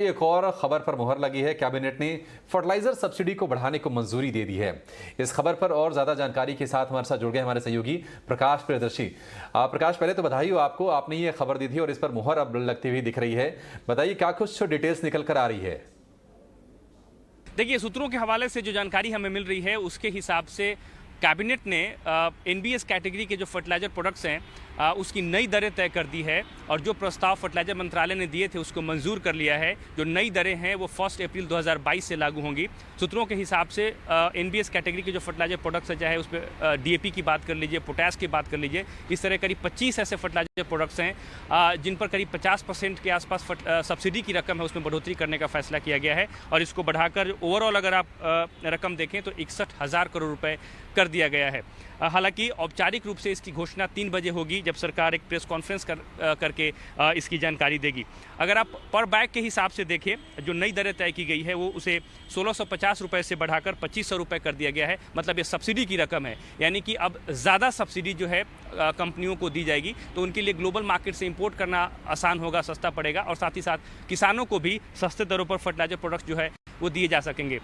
एक और खबर पर मुहर लगी है। कैबिनेट ने फर्टिलाइजर सब्सिडी को बढ़ाने को मंजूरी दे दी है। इस खबर पर और ज्यादा जानकारी के साथ हमारे साथ जुड़ गए हमारे सहयोगी प्रकाश प्रियदर्शी। प्रकाश, पहले तो बधाई हो आपको, आपने ये खबर दी थी और इस पर मुहर अब लगती हुई दिख रही है। बताइए क्या कुछ डिटेल्स निकल कर आ रही है। देखिए, सूत्रों के हवाले से जो जानकारी हमें मिल रही है उसके हिसाब से कैबिनेट ने एनबीएस कैटेगरी के जो फर्टिलाइजर प्रोडक्ट्स हैं उसकी नई दरें तय कर दी है और जो प्रस्ताव फर्टिलाइजर मंत्रालय ने दिए थे उसको मंजूर कर लिया है। जो नई दरें हैं वो 1 अप्रैल 2022 से लागू होंगी। सूत्रों के हिसाब से एनबीएस कैटेगरी के जो फर्टिलाइजर प्रोडक्ट्स है, चाहे उस पर डीएपी की बात कर लीजिए, पोटैश की बात कर लीजिए, इस तरह करीब 25 ऐसे फर्टिलाइजर प्रोडक्ट्स हैं जिन पर करीब 50% के आसपास सब्सिडी की रकम है उसमें बढ़ोतरी करने का फैसला किया गया है और इसको बढ़ाकर ओवरऑल अगर आप रकम देखें तो 61,000 करोड़ रुपए कर दिया गया है। हालांकि औपचारिक रूप से इसकी घोषणा 3 बजे होगी जब सरकार एक प्रेस कॉन्फ्रेंस करके इसकी जानकारी देगी। अगर आप पर बैग के हिसाब से देखें, जो नई दरें तय की गई है वो उसे 1650 रुपये से बढ़ाकर 2500 रुपये कर दिया गया है। मतलब ये सब्सिडी की रकम है, यानी कि अब ज़्यादा सब्सिडी जो है कंपनियों को दी जाएगी तो उनके लिए ग्लोबल मार्केट से इंपोर्ट करना आसान होगा, सस्ता पड़ेगा और साथ ही साथ किसानों को भी सस्ते दरों पर फर्टिलाइजर प्रोडक्ट्स जो है वो दिए जा सकेंगे।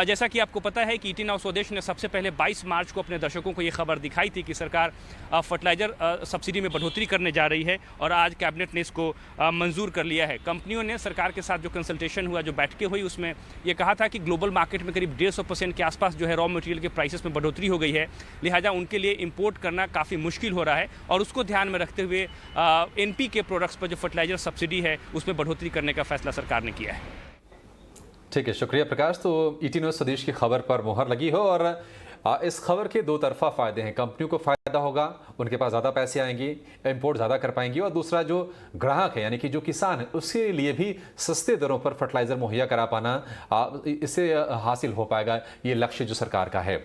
जैसा कि आपको पता है कि ईटी नाउ स्वदेश ने सबसे पहले 22 मार्च को अपने दर्शकों को ये खबर दिखाई थी कि सरकार फर्टिलाइजर सब्सिडी में बढ़ोतरी करने जा रही है और आज कैबिनेट ने इसको मंजूर कर लिया है। कंपनियों ने सरकार के साथ जो कंसल्टेशन हुआ, जो बैठकें हुई, उसमें ये कहा था कि ग्लोबल मार्केट में करीब 150% के आसपास जो है रॉ मटेरियल के प्राइसेस में बढ़ोतरी हो गई है, लिहाजा उनके लिए इंपोर्ट करना काफ़ी मुश्किल हो रहा है और उसको ध्यान में रखते हुए एनपी के प्रोडक्ट्स पर जो फर्टिलाइजर सब्सिडी है उसमें बढ़ोतरी करने का फैसला सरकार ने किया है। ठीक है, शुक्रिया प्रकाश। तो ईटी न्यूज़ स्वदेश की खबर पर मुहर लगी हो और इस खबर के दो तरफा फायदे हैं। कंपनियों को फायदा होगा, उनके पास ज़्यादा पैसे आएंगे, इंपोर्ट ज़्यादा कर पाएंगी, और दूसरा जो ग्राहक है यानी कि जो किसान है उसके लिए भी सस्ते दरों पर फर्टिलाइज़र मुहैया करा पाना इससे हासिल हो पाएगा, ये लक्ष्य जो सरकार का है।